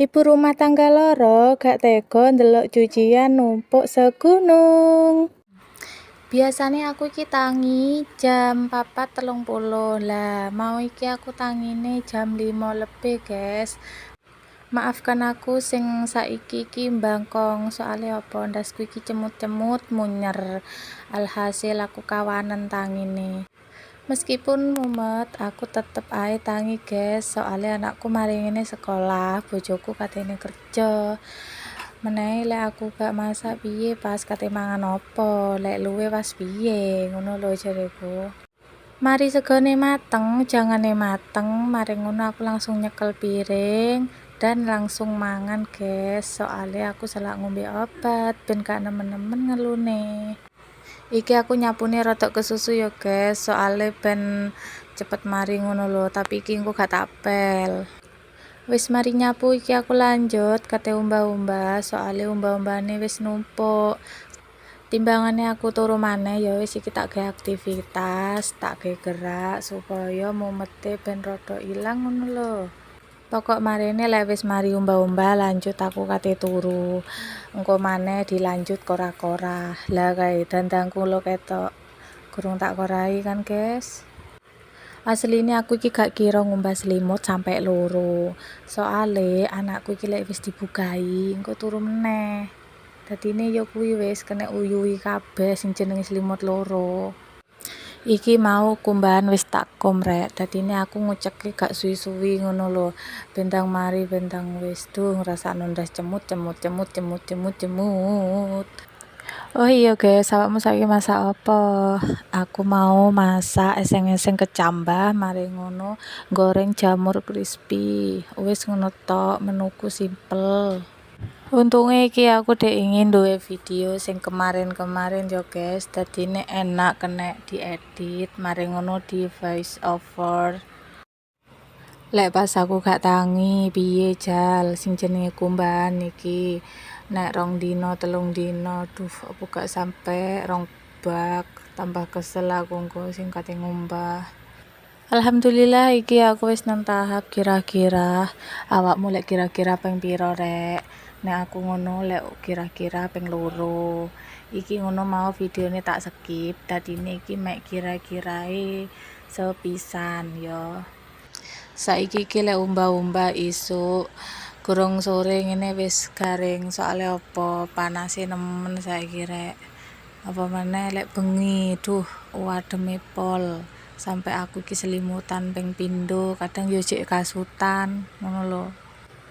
Ibu rumah tangga loro gak tega ndelok cucian numpuk segunung. Biasane aku iki tangi jam 4.30. Lah, mau iki aku tangine jam 5 lebih, guys. Maafkan aku sing saiki iki mbangkong, soalnya apa ndasku iki cemut-cemut munyer. Alhasil aku kawanen tangine. Meskipun mumet, aku tetep ae tangi, guys. Soalnya anakku mari ngene sekolah, bojoku katene kerja. Menehi lek aku gak masak piye pas kate mangan opo, lek luwe pas piye, ngono lho jareku. Mari segone mateng, jangane mateng, mari ngono aku langsung nyekel piring dan langsung mangan, guys. Soalnya aku selak ngombe obat ben gak nemen-nemen ngelune. Iki aku nyapune rodok kesusu ya, guys, soalnya ben cepet mari ngono lho, tapi iki engko gak tak pel. Wis mari nyapu iki aku lanjut kate umbah-umbah, soalnya umbah-umbahane wis numpuk. Timbangane aku turu maneh ya wis iki tak gawe aktivitas, tak gawe gerak supaya mumete ben rada ilang ngono lho. Pokok marene lek wis mari umbah-umbah lanjut aku kate turu. Engko maneh dilanjut kora-kora. Lah kae dandangku lho ketok. Kurung tak korai kan, guys. Asline aku iki gak kira ngumbah selimut sampai loro. Soale anakku iki lek wis dibukahi engko turu meneh. Dadine ya kuwi wis kena uyuhi kabeh sing jenenge selimut loro. Iki mau kumbahan wis tak komrek, dadine aku nguceke gak suwi-suwi ngono lho. Bendang mari bendang wis ngrasakno ndas cemut. Oh iya guys, awakmu saiki masak apa? Aku mau masak eseng-eseng kecambah, mari ngono goreng jamur crispy. Wis ngono tok, menuku simpel. Untunge iki aku dek ingin duwe video sing kemarin-kemarin yo guys, dadine enak kena diedit, mari ngono di voice over. Lek pas aku gak tangi piye jal sing jenenge kumbahan iki. Nek 2 dino 3 dino duh aku gak sampe 2 bak, tambah kesel aku engko sing kate ngumbah. Alhamdulillah iki aku wis nang tahap kira-kira. Awakmu lek kira-kira ping piro rek? Nek aku ngono lek kira-kira ping 2. Iki ngono mau videone tak skip, dadine iki mek kira-kirae sepisan yo. Saiki iki lek umbah-umbah isuk kurung sore ngene wis garing, soalnya apa panase nemen saiki rek. Apa meneh lek bengi, duh ademe pol. Sampai aku iki selimutan ping pindho, kadang yo jek kasutan ngono lho.